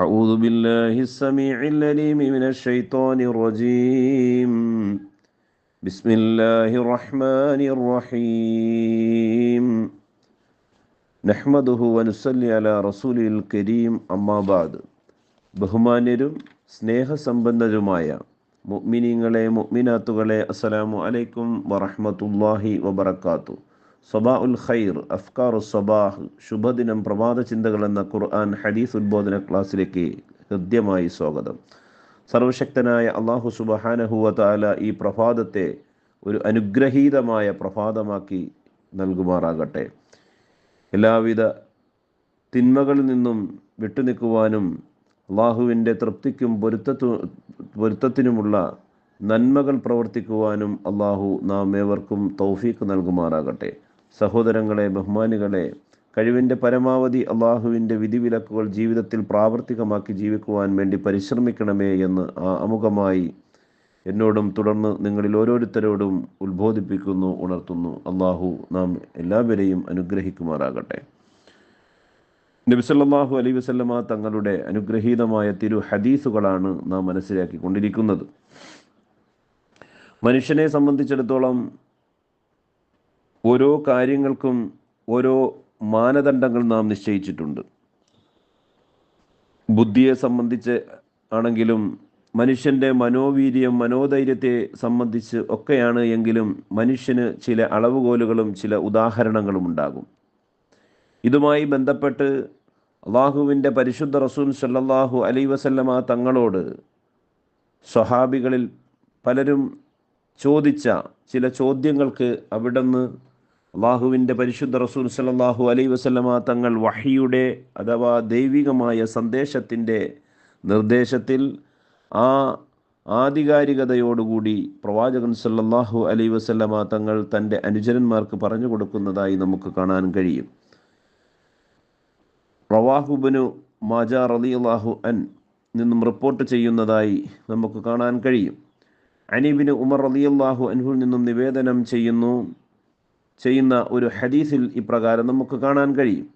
أعوذ بالله السميع العليم من الشيطان الرجيم بسم الله الرحمن الرحيم نحمده ونصلي على رسوله الكريم أما بعد ബഹുമാന്യരും സ്നേഹസമ്പന്നരുമായ മുഅ്മിനീങ്ങളെ മുഅ്മിനാത്തുകളെ അസ്സലാമു അലൈക്കും വറഹ്മത്തുള്ളാഹി വബറകാതുഹു. സബാഉൽ ഖൈർ, അഫ്കാറു സബാഹ്, ശുഭദിനം, പ്രഭാത ചിന്തകൾ എന്ന ഖുർആൻ ഹദീസ് ഉദ്ബോധന ക്ലാസ്സിലേക്ക് ഹൃദ്യമായി സ്വാഗതം. സർവശക്തനായ അല്ലാഹു സുബ്ഹാനഹു വ തആല ഈ പ്രഭാതത്തെ ഒരു അനുഗ്രഹീതമായ പ്രഭാതമാക്കി നൽകുമാറാകട്ടെ. എല്ലാവിധ തിന്മകളിൽ നിന്നും വിട്ടുനിൽക്കുവാനും അള്ളാഹുവിൻ്റെ തൃപ്തിക്കും പൊരുത്തത്തിനുമുള്ള നന്മകൾ പ്രവർത്തിക്കുവാനും അള്ളാഹു നാം ഏവർക്കും തൗഫീഖ് നൽകുമാറാകട്ടെ. സഹോദരങ്ങളെ, ബഹുമാനികളെ, കഴിവിൻ്റെ പരമാവധി അള്ളാഹുവിൻ്റെ വിധിവിലക്കുകൾ ജീവിതത്തിൽ പ്രാവർത്തികമാക്കി ജീവിക്കുവാൻ വേണ്ടി പരിശ്രമിക്കണമേ എന്ന് ആമുഖമായി എന്നോടും തുടർന്ന് നിങ്ങളിൽ ഓരോരുത്തരോടും ഉത്ബോധിപ്പിക്കുന്നു, ഉണർത്തുന്നു. അള്ളാഹു നാം എല്ലാവരെയും അനുഗ്രഹിക്കുമാറാകട്ടെ. നബി സല്ലല്ലാഹു അലൈഹി വസല്ലമ തങ്ങളുടെ അനുഗ്രഹീതമായ തിരു ഹദീസുകളാണ് നാം മനസ്സിലാക്കിക്കൊണ്ടിരിക്കുന്നത്. മനുഷ്യനെ സംബന്ധിച്ചിടത്തോളം ഓരോ കാര്യങ്ങൾക്കും ഓരോ മാനദണ്ഡങ്ങൾ നാം നിശ്ചയിച്ചിട്ടുണ്ട്. ബുദ്ധിയെ സംബന്ധിച്ച് ആണെങ്കിലും മനുഷ്യൻ്റെ മനോവീര്യം, മനോധൈര്യത്തെ സംബന്ധിച്ച് ഒക്കെയാണ് എങ്കിലും മനുഷ്യന് ചില അളവുകോലുകളും ചില ഉദാഹരണങ്ങളും ഉണ്ടാകും. ഇതുമായി ബന്ധപ്പെട്ട് അള്ളാഹുവിൻ്റെ പരിശുദ്ധ റസൂൽ സല്ലല്ലാഹു അലൈഹി വസല്ലമ തങ്ങളോട് സ്വഹാബികളിൽ പലരും ചോദിച്ച ചില ചോദ്യങ്ങൾക്ക് അവിടുന്ന് അള്ളാഹുവിൻ്റെ പരിശുദ്ധ റസൂൽ സല്ലല്ലാഹു അലൈഹി വസല്ലമ തങ്ങൾ വഹിയുടെ അഥവാ ദൈവികമായ സന്ദേശത്തിൻ്റെ നിർദ്ദേശത്തിൽ ആ ആധികാരികതയോടുകൂടി പ്രവാചകൻ സല്ലല്ലാഹു അലൈഹി വസല്ലമ തങ്ങൾ തൻ്റെ അനുചരന്മാർക്ക് പറഞ്ഞു കൊടുക്കുന്നതായി നമുക്ക് കാണാൻ കഴിയും. റവാഹു ഇബ്നു മാജ റളിയല്ലാഹു അൻ നിന്നും റിപ്പോർട്ട് ചെയ്യുന്നതായി നമുക്ക് കാണാൻ കഴിയും. അനി ഇബ്നു ഉമർ റളിയല്ലാഹു അൻഹുവിൽ നിന്നും നിവേദനം ചെയ്യുന്ന ഒരു ഹദീസിൽ ഇപ്രകാരം നമുക്ക് കാണാൻ കഴിയും.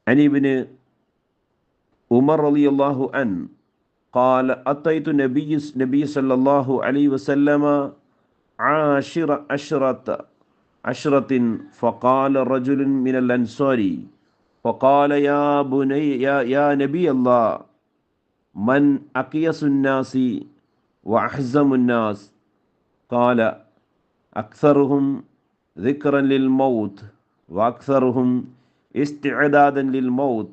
അനി ഇബ്നു ഉമർ റളിയല്ലാഹു അൻ قال أتيت نبي صلى الله عليه وسلم عشرة فقال رجل من الأنصار فقال يا نبي الله من أقيس الناس وأحزم الناس قال أكثرهم ذكرا للموت وأكثرهم استعدادا للموت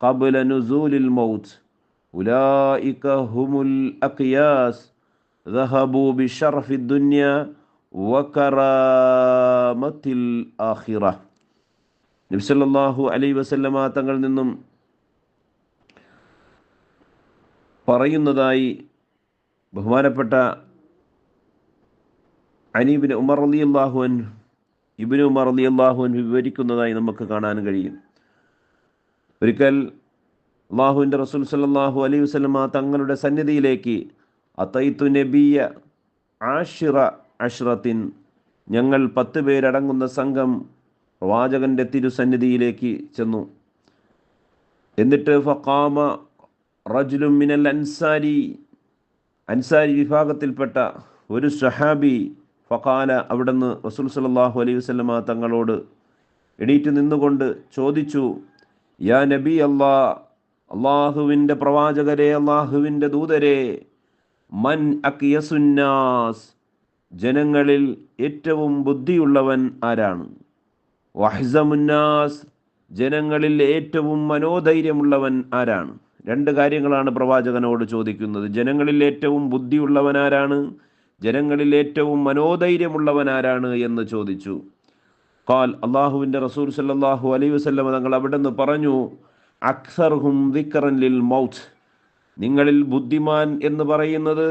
قبل نزول الموت أولئك هم الأقياس ذهبوا بشرف الدنيا وكرامة الآخرة. നബി സല്ലല്ലാഹു അലൈഹി വസല്ലമ തങ്ങളിൽ നിന്നും പറയുന്നതായി ബഹുമാനപ്പെട്ട അനി ഇബ്നു ഉമർ റളിയല്ലാഹു അൻഹു വിവരിക്കുന്നതായി നമുക്ക് കാണാൻ കഴിയും. ഒരിക്കൽ അല്ലാഹുവിൻ്റെ റസൂൽ സല്ലല്ലാഹു അലൈഹി വസല്ലമ തങ്ങളുടെ സന്നിധിയിലേക്ക് അതൈതു നബിയ അശ്റത്തിൻ, ഞങ്ങൾ 10 പേരടങ്ങുന്ന സംഘം പ്രവാചകൻ്റെ തിരുസന്നിധിയിലേക്ക് ചെന്നു. എന്നിട്ട് ഫഖാമ റജുലുൻ മിനൽ അൻസാരി വിഭാഗത്തിൽപ്പെട്ട ഒരു സ്വഹാബി ഫഖാല, അവിടുന്ന് റസൂൽ സല്ലല്ലാഹു അലൈഹി വസല്ലമ തങ്ങളോട് എണീറ്റ് നിന്നുകൊണ്ട് ചോദിച്ചു, യാ നബി അള്ളാഹുവിൻ്റെ പ്രവാചകരെ, അള്ളാഹുവിൻ്റെ ദൂതരെ, മൻ അഖിയസുന്നാസ്, ജനങ്ങളിൽ ഏറ്റവും ബുദ്ധിയുള്ളവൻ ആരാണ്? വഹ്സമുന്നാസ്, ജനങ്ങളിൽ ഏറ്റവും മനോധൈര്യമുള്ളവൻ ആരാണ്? 2 കാര്യങ്ങളാണ് പ്രവാചകനോട് ചോദിക്കുന്നത്. ജനങ്ങളിൽ ഏറ്റവും ബുദ്ധിയുള്ളവൻ ആരാണ്, ജനങ്ങളിൽ ഏറ്റവും മനോധൈര്യമുള്ളവൻ ആരാണ് എന്ന് ചോദിച്ചു. ഖാൽ, അള്ളാഹുവിൻ്റെ റസൂൽ സല്ലല്ലാഹു അലൈഹി വസല്ലം തങ്ങൾ അവിടുന്ന് പറഞ്ഞു, അക്സർഹും ദിക്റൻ ലിൽ മൗത്ത്, നിങ്ങളിൽ ബുദ്ധിമാൻ എന്ന് പറയുന്നത്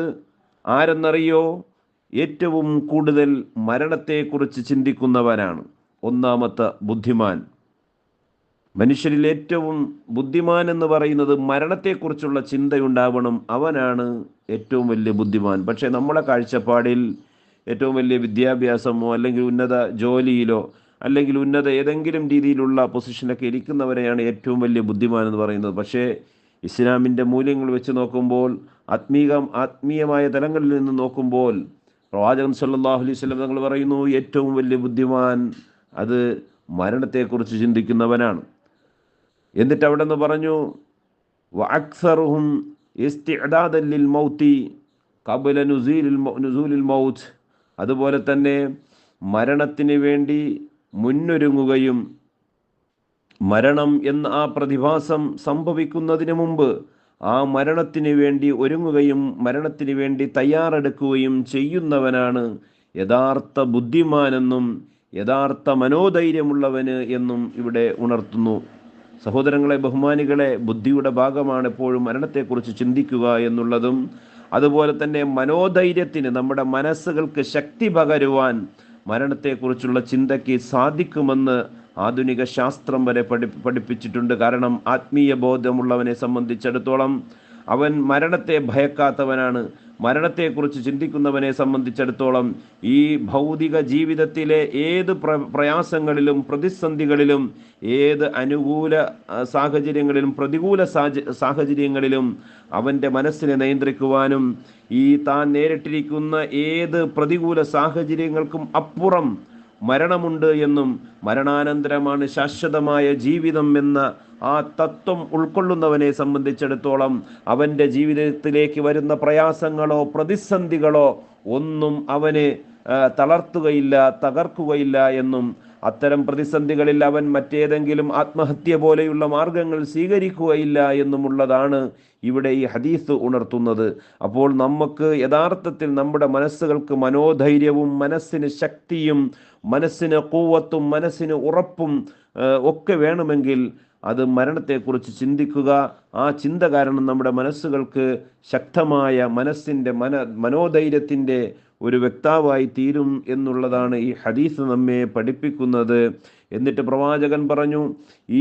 ആരെന്നറിയോ? ഏറ്റവും കൂടുതൽ മരണത്തെക്കുറിച്ച് ചിന്തിക്കുന്നവനാണ് ഒന്നാമത്തെ ബുദ്ധിമാൻ. മനുഷ്യരിൽ ഏറ്റവും ബുദ്ധിമാൻ എന്ന് പറയുന്നത് മരണത്തെക്കുറിച്ചുള്ള ചിന്തയുണ്ടാവണം, അവനാണ് ഏറ്റവും വലിയ ബുദ്ധിമാൻ. പക്ഷേ നമ്മളെ കാഴ്ചപ്പാടിൽ ഏറ്റവും വലിയ വിദ്യാഭ്യാസമോ അല്ലെങ്കിൽ ഉന്നത ജോലിയിലോ അല്ലെങ്കിൽ ഉന്നത ഏതെങ്കിലും രീതിയിലുള്ള പൊസിഷനൊക്കെ ഇരിക്കുന്നവരെയാണ് ഏറ്റവും വലിയ ബുദ്ധിമാൻ എന്ന് പറയുന്നത്. പക്ഷേ ഇസ്ലാമിൻ്റെ മൂല്യങ്ങൾ വെച്ച് നോക്കുമ്പോൾ, ആത്മീയമായ തലങ്ങളിൽ നിന്ന് നോക്കുമ്പോൾ പ്രവാചകൻ സല്ലല്ലാഹു അലൈഹി വസല്ലം തങ്ങൾ പറയുന്നു, ഏറ്റവും വലിയ ബുദ്ധിമാൻ അത് മരണത്തെക്കുറിച്ച് ചിന്തിക്കുന്നവനാണ്. എന്നിട്ട് അവിടെ നിന്ന് പറഞ്ഞു, വഅക്സറുഹും ഇസ്തിഅദാദൻ ലിൽ മൗതി ഖബല നുസൂലിൽ മൗത്ത്. അതുപോലെ തന്നെ മരണത്തിന് വേണ്ടി മുന്നൊരുങ്ങുകയും മരണം എന്ന ആ പ്രതിഭാസം സംഭവിക്കുന്നതിന് മുമ്പ് ആ മരണത്തിന് വേണ്ടി ഒരുങ്ങുകയും മരണത്തിന് വേണ്ടി തയ്യാറെടുക്കുകയും ചെയ്യുന്നവനാണ് യഥാർത്ഥ ബുദ്ധിമാനെന്നും യഥാർത്ഥ മനോധൈര്യമുള്ളവന് എന്നും ഇവിടെ ഉണർത്തുന്നു. സഹോദരങ്ങളെ, ബഹുമാനികളെ, ബുദ്ധിയുടെ ഭാഗമാണ് എപ്പോഴും മരണത്തെക്കുറിച്ച് ചിന്തിക്കുക എന്നുള്ളതും അതുപോലെ തന്നെ മനോധൈര്യത്തിന്, നമ്മുടെ മനസ്സുകൾക്ക് ശക്തി പകരുവാൻ മരണത്തെക്കുറിച്ചുള്ള ചിന്തയ്ക്ക് സാധിക്കുമെന്ന് ആധുനിക ശാസ്ത്രം വരെ പഠിപ്പിച്ചിട്ടുണ്ട്. കാരണം ആത്മീയ ബോധമുള്ളവനെ സംബന്ധിച്ചിടത്തോളം അവൻ മരണത്തെ ഭയക്കാത്തവനാണ്. മരണത്തെക്കുറിച്ച് ചിന്തിക്കുന്നവനെ സംബന്ധിച്ചിടത്തോളം ഈ ഭൗതിക ജീവിതത്തിലെ ഏത് പ്രയാസങ്ങളിലും പ്രതിസന്ധികളിലും ഏത് അനുകൂല സാഹചര്യങ്ങളിലും പ്രതികൂല സാഹചര്യങ്ങളിലും അവൻ്റെ മനസ്സിനെ നിയന്ത്രിക്കുവാനും ഈ താൻ നേരിട്ടിരിക്കുന്ന ഏത് പ്രതികൂല സാഹചര്യങ്ങൾക്കും അപ്പുറം മരണമുണ്ട് എന്നും മരണാനന്തരമാണ് ശാശ്വതമായ ജീവിതം എന്ന ആ തത്വം ഉൾക്കൊള്ളുന്നവനെ സംബന്ധിച്ചിടത്തോളം അവൻ്റെ ജീവിതത്തിലേക്ക് വരുന്ന പ്രയാസങ്ങളോ പ്രതിസന്ധികളോ ഒന്നും അവനെ തളർത്തുകയില്ല, തകർക്കുകയില്ല എന്നും അത്തരം പ്രതിസന്ധികളിൽ അവൻ മറ്റേതെങ്കിലും ആത്മഹത്യ പോലെയുള്ള മാർഗങ്ങൾ സ്വീകരിക്കുകയില്ല എന്നുമുള്ളതാണ് ഇവിടെ ഈ ഹദീസ് ഉണർത്തുന്നത്. അപ്പോൾ നമുക്ക് യഥാർത്ഥത്തിൽ നമ്മുടെ മനസ്സുകൾക്ക് മനോധൈര്യവും മനസ്സിന് ശക്തിയും മനസ്സിന് ഖുവ്വത്തും മനസ്സിന് ഉറപ്പും ഒക്കെ വേണമെങ്കിൽ അത് മരണത്തെക്കുറിച്ച് ചിന്തിക്കുക. ആ ചിന്ത കാരണം നമ്മുടെ മനസ്സുകൾക്ക് ശക്തമായ മനോധൈര്യത്തിൻ്റെ ഒരു വ്യക്താവായി തീരും എന്നുള്ളതാണ് ഈ ഹദീസ് നമ്മെ പഠിപ്പിക്കുന്നത്. എന്നിട്ട് പ്രവാചകൻ പറഞ്ഞു,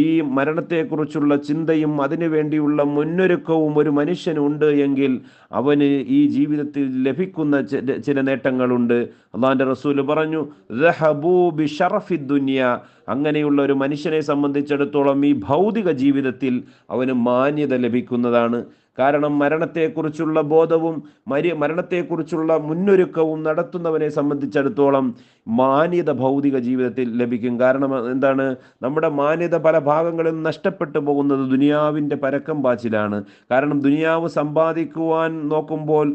ഈ മരണത്തെക്കുറിച്ചുള്ള ചിന്തയും അതിനു വേണ്ടിയുള്ള മുന്നൊരുക്കവും ഒരു മനുഷ്യനുണ്ട് എങ്കിൽ അവന് ഈ ജീവിതത്തിൽ ലഭിക്കുന്ന ചില നേട്ടങ്ങളുണ്ട്. അള്ളാഹിൻ്റെ റസൂല് പറഞ്ഞു, ദഹബൂ ബിശറഫി ദുനിയ. അങ്ങനെയുള്ള ഒരു മനുഷ്യനെ സംബന്ധിച്ചിടത്തോളം ഈ ഭൗതിക ജീവിതത്തിൽ അവന് മാന്യത ലഭിക്കുന്നതാണ്. കാരണം മരണത്തെക്കുറിച്ചുള്ള ബോധവും മരണത്തെക്കുറിച്ചുള്ള മുന്നൊരുക്കവും നടത്തുന്നവനെ സംബന്ധിച്ചിടത്തോളം മാന്യത ഭൗതിക ജീവിതത്തിൽ ലഭിക്കും. കാരണം എന്താണ്? നമ്മുടെ മാന്യത പല ഭാഗങ്ങളിലും നഷ്ടപ്പെട്ടു പോകുന്നത് ദുനിയാവിൻ്റെ പരക്കം പാച്ചിലാണ്. കാരണം ദുനിയാവ് സമ്പാദിക്കുവാൻ നോക്കുമ്പോൾ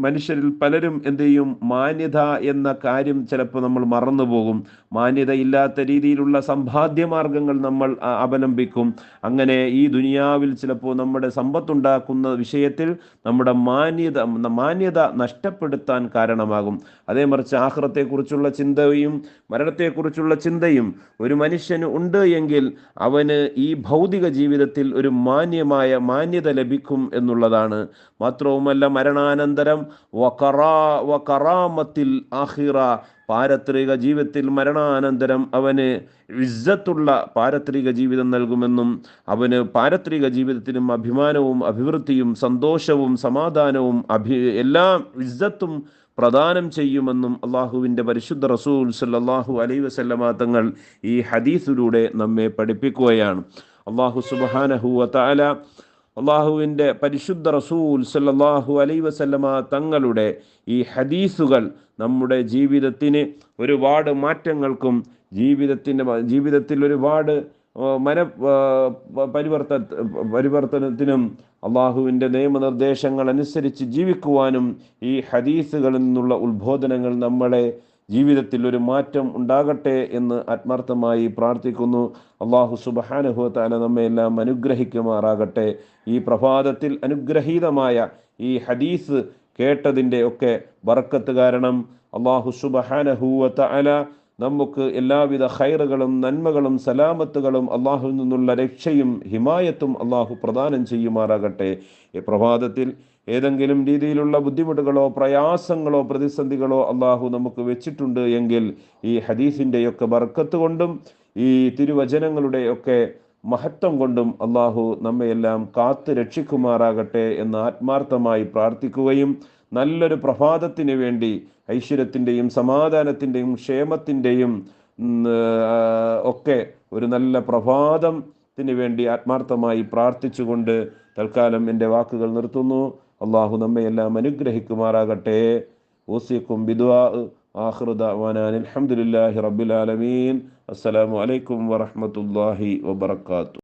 മനുഷ്യരിൽ പലരും എന്ത് ചെയ്യും? മാന്യത എന്ന കാര്യം ചിലപ്പോൾ നമ്മൾ മറന്നു പോകും. മാന്യത ഇല്ലാത്ത രീതിയിലുള്ള സമ്പാദ്യമാർഗങ്ങൾ നമ്മൾ അവലംബിക്കും. അങ്ങനെ ഈ ദുനിയാവിൽ ചിലപ്പോൾ നമ്മുടെ സമ്പത്തുണ്ടാക്കുന്ന വിഷയത്തിൽ നമ്മുടെ മാന്യത നഷ്ടപ്പെടുത്താൻ കാരണമാകും. അതേ മറിച്ച് ആഖിറത്തെക്കുറിച്ചുള്ള ചിന്തയും മരണത്തെക്കുറിച്ചുള്ള ചിന്തയും ഒരു മനുഷ്യന് ഉണ്ട് എങ്കിൽ അവന് ഈ ഭൗതിക ജീവിതത്തിൽ ഒരു മാന്യത ലഭിക്കും എന്നുള്ളതാണ്. മാത്രവുമല്ല, മരണാനന്തരം വകറാമത്തിൽ ആഖിറ, പാരത്രിക ജീവിതത്തിൽ മരണാനന്തരം അവന് ഇസ്സത്തുള്ള പാരത്രിക ജീവിതം നൽകുമെന്നും അവന് പാരത്രിക ജീവിതത്തിനും അഭിമാനവും അഭിവൃദ്ധിയും സന്തോഷവും സമാധാനവും എല്ലാം ഇസ്സത്തും പ്രദാനം ചെയ്യുമെന്നും അള്ളാഹുവിൻ്റെ പരിശുദ്ധ റസൂൽ സല്ലല്ലാഹു അലൈഹി വസല്ലമ തങ്ങൾ ഈ ഹദീസിലൂടെ നമ്മെ പഠിപ്പിക്കുകയാണ്. അള്ളാഹു സുബ്ഹാനഹു വ തആല അള്ളാഹുവിൻ്റെ പരിശുദ്ധ റസൂൽ സല്ലല്ലാഹു അലൈഹി വസല്ലമ തങ്ങളുടെ ഈ ഹദീസുകൾ നമ്മുടെ ജീവിതത്തിന് ഒരുപാട് മാറ്റങ്ങൾക്കും ജീവിതത്തിൽ ഒരുപാട് പരിവർത്തനത്തിനും അള്ളാഹുവിൻ്റെ നിയമനിർദ്ദേശങ്ങൾ അനുസരിച്ച് ജീവിക്കുവാനും ഈ ഹദീസുകളിൽ നിന്നുള്ള ഉത്ബോധനങ്ങൾ നമ്മളെ ജീവിതത്തിൽ ഒരു മാറ്റം ഉണ്ടാകട്ടെ എന്ന് ആത്മാർത്ഥമായി പ്രാർത്ഥിക്കുന്നു. അള്ളാഹു സുബ്ഹാനഹു വ തആല നമ്മെ എല്ലാം അനുഗ്രഹിക്കുമാറാകട്ടെ. ഈ പ്രഭാതത്തിൽ അനുഗ്രഹീതമായ ഈ ഹദീസ് കേട്ടതിൻ്റെ ഒക്കെ ബർക്കത്ത് കാരണം അള്ളാഹു സുബ്ഹാനഹു വ തആല നമുക്ക് എല്ലാവിധ ഖൈറുകളും നന്മകളും സലാമത്തുകളും അള്ളാഹുവിൽ നിന്നുള്ള രക്ഷയും ഹിമായത്തും അള്ളാഹു പ്രദാനം ചെയ്യുമാറാകട്ടെ. ഈ പ്രഭാതത്തിൽ ഏതെങ്കിലും രീതിയിലുള്ള ബുദ്ധിമുട്ടുകളോ പ്രയാസങ്ങളോ പ്രതിസന്ധികളോ അള്ളാഹു നമുക്ക് വെച്ചിട്ടുണ്ട് എങ്കിൽ ഈ ഹദീസിൻ്റെയൊക്കെ ബർക്കത്ത് കൊണ്ടും ഈ തിരുവചനങ്ങളുടെയൊക്കെ മഹത്വം കൊണ്ടും അള്ളാഹു നമ്മയെല്ലാം കാത്ത് രക്ഷിക്കുമാറാകട്ടെ എന്ന് ആത്മാർത്ഥമായി പ്രാർത്ഥിക്കുകയും നല്ലൊരു പ്രഭാതത്തിന് വേണ്ടി ഐശ്വര്യത്തിൻ്റെയും സമാധാനത്തിൻ്റെയും ക്ഷേമത്തിൻ്റെയും ഒക്കെ ഒരു നല്ല പ്രഭാതത്തിന് വേണ്ടി ആത്മാർത്ഥമായി പ്രാർത്ഥിച്ചുകൊണ്ട് തൽക്കാലം എൻ്റെ വാക്കുകൾ നിർത്തുന്നു. അള്ളാഹു നമ്മെ എല്ലാം അനുഗ്രഹിക്കുമാറാകട്ടെ. ഊസിക്കും ബിദുആ. ആഖിറു ദഅ്വാനാ അൽഹംദുലില്ലാഹി റബ്ബിൽ ആലമീൻ. അസ്സലാമു അലൈക്കും വറഹ്മത്തുള്ളാഹി വബറകാതുഹു.